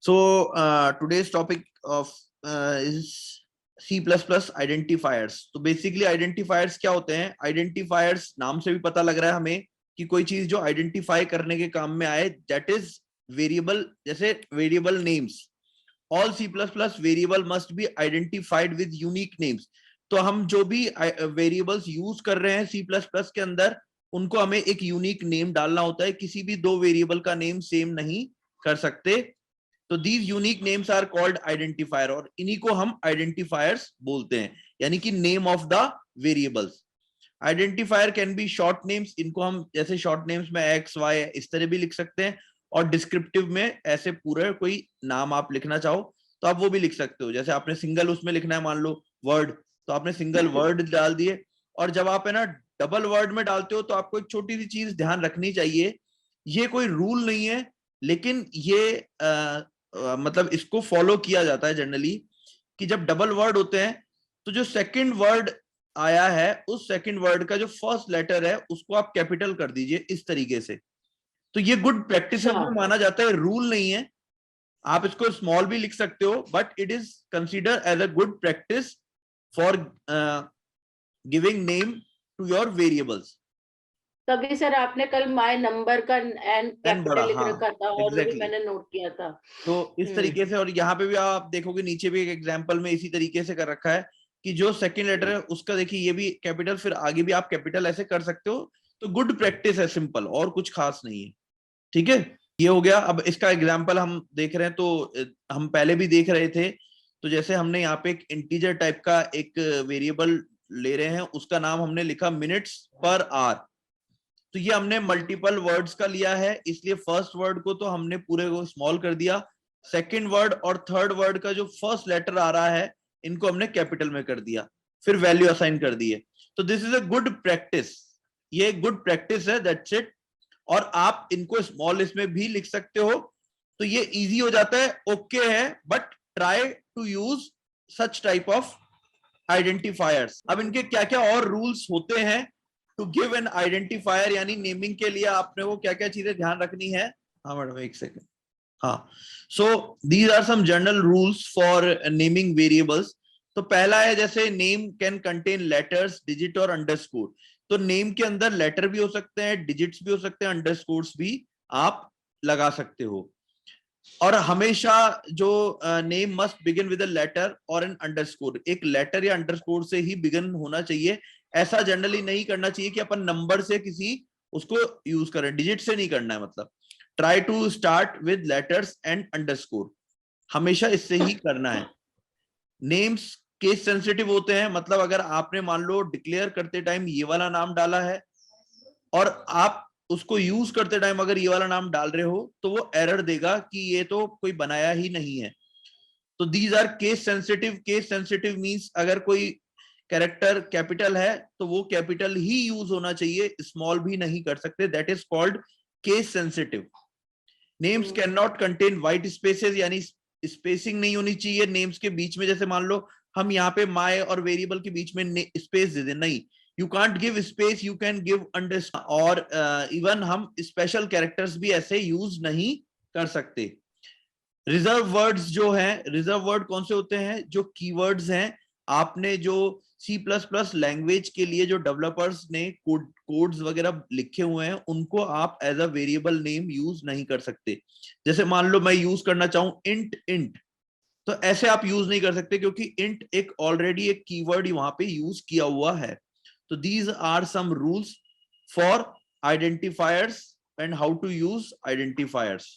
So today's topic of is C++ identifiers. तो basically identifiers क्या होते हैं? आइडेंटिफायर्स नाम से भी पता लग रहा है हमें कि कोई चीज जो आइडेंटिफाई करने के काम में आए, दैट इज वेरिएबल. जैसे variable names, all C++ variable must be identified with unique names. तो हम जो भी वेरिएबल्स यूज कर रहे हैं C++ के अंदर, उनको हमें एक यूनिक नेम डालना होता है. किसी भी दो वेरिएबल का नेम सेम नहीं कर सकते. तो these unique names are called identifier, और इन्हीं को हम आइडेंटिफायर्स बोलते हैं, यानी कि name of the variables. Identifier can be short names. इनको हम जैसे शॉर्ट नेम्स में एक्स वाई इस तरह भी लिख सकते हैं, और डिस्क्रिप्टिव में ऐसे पूरा कोई नाम आप लिखना चाहो तो आप वो भी लिख सकते हो. जैसे आपने सिंगल उसमें लिखना है, मान लो वर्ड, तो आपने सिंगल वर्ड डाल दिए. और जब आप है ना डबल वर्ड में डालते हो, तो आपको एक छोटी सी चीज ध्यान रखनी चाहिए. ये कोई रूल नहीं है, लेकिन ये मतलब इसको फॉलो किया जाता है जनरली, कि जब डबल वर्ड होते हैं तो जो सेकंड वर्ड आया है, उस सेकंड वर्ड का जो फर्स्ट लेटर है उसको आप कैपिटल कर दीजिए इस तरीके से. तो ये गुड प्रैक्टिस में माना जाता है, रूल नहीं है. आप इसको स्मॉल भी लिख सकते हो, but it is consider as a good practice for giving name to your variables. तभी सर आपने कल माय नंबर का एन कैपिटल लिख रखा था, और वो भी मैंने नोट किया था. तो इस तरीके से, और यहाँ पे भी आप देखोगे नीचे भी एक एग्जांपल में इसी तरीके से कर रखा है कि जो सेकंड लेटर है उसका देखिए ये भी कैपिटल, फिर आगे भी आप कैपिटल ऐसे कर सकते हो. तो गुड प्रैक्टिस है, सिंपल, और कुछ खास नहीं है. ठीक है, ये हो गया. अब इसका एग्जाम्पल हम देख रहे हैं, तो हम पहले भी देख रहे थे. तो जैसे हमने यहाँ पे एक इंटीजर टाइप का एक वेरिएबल ले रहे हैं, उसका नाम हमने लिखा मिनट्स पर आवर. तो ये हमने मल्टीपल वर्ड्स का लिया है, इसलिए फर्स्ट वर्ड को तो हमने पूरे को स्मॉल कर दिया. सेकंड वर्ड और थर्ड वर्ड का जो फर्स्ट लेटर आ रहा है, इनको हमने कैपिटल में कर दिया, फिर वैल्यू असाइन कर दी है. तो this is a good practice. ये गुड प्रैक्टिस है, दैट्स इट. और आप इनको स्मॉल इसमें भी लिख सकते हो, तो ये इजी हो जाता है. ओके है, but try to use such type of identifiers. अब इनके क्या क्या और रूल्स होते हैं टू गिव एन आइडेंटिफायर, यानी नेमिंग के लिए आपने वो क्या क्या चीजें ध्यान रखनी है. हाँ मैडम, एक सेकेंड. हाँ, so these are some general rules for naming variables. तो पहला है, जैसे name can contain letters, digit और अंडरस्कोर. तो नेम के अंदर लेटर भी हो सकते हैं, डिजिट्स भी हो सकते हैं, अंडरस्कोर्स भी आप लगा सकते हो. और हमेशा जो name must begin with a letter और एन अंडरस्कोर. एक लेटर या अंडरस्कोर से ही बिगिन होना चाहिए. ऐसा जनरली नहीं करना चाहिए कि अपन नंबर से किसी उसको यूज करें, डिजिट से नहीं करना है. मतलब try to start with letters and underscore, हमेशा इससे ही करना है. नेम्स केस सेंसिटिव होते हैं. मतलब अगर आपने मान लो डिक्लेयर करते टाइम ये वाला नाम डाला है, और आप उसको यूज करते टाइम अगर ये वाला नाम डाल रहे हो, तो वो एरर देगा कि ये तो कोई बनाया ही नहीं है. तो these are case sensitive. Case sensitive means अगर कोई कैरेक्टर कैपिटल है तो वो कैपिटल ही यूज होना चाहिए, स्मॉल भी नहीं कर सकते. That is called case sensitive. Names can not contain white spaces, यानी स्पेसिंग नहीं होनी चाहिए नेम्स के बीच में. जैसे मान लो हम यहाँ पे माय और वेरिएबल के बीच में स्पेस दे दें, नहीं, you can't give space, you can give underscore. और इवन हम स्पेशल कैरेक्टर्स भी ऐसे यूज नहीं कर सकते. रिजर्व वर्ड्स जो हैं, रिजर्व वर्ड कौन से होते हैं? जो कीवर्ड्स हैं. आपने जो C++ लैंग्वेज के लिए जो डेवलपर्स ने कोड्स वगैरह लिखे हुए हैं, उनको आप as a variable name use नहीं कर सकते. जैसे मान लो मैं यूज करना चाहूं इंट इंट, तो ऐसे आप यूज नहीं कर सकते, क्योंकि इंट एक ऑलरेडी एक कीवर्ड वहां पे यूज किया हुआ है. तो these are some rules for identifiers and how to use identifiers.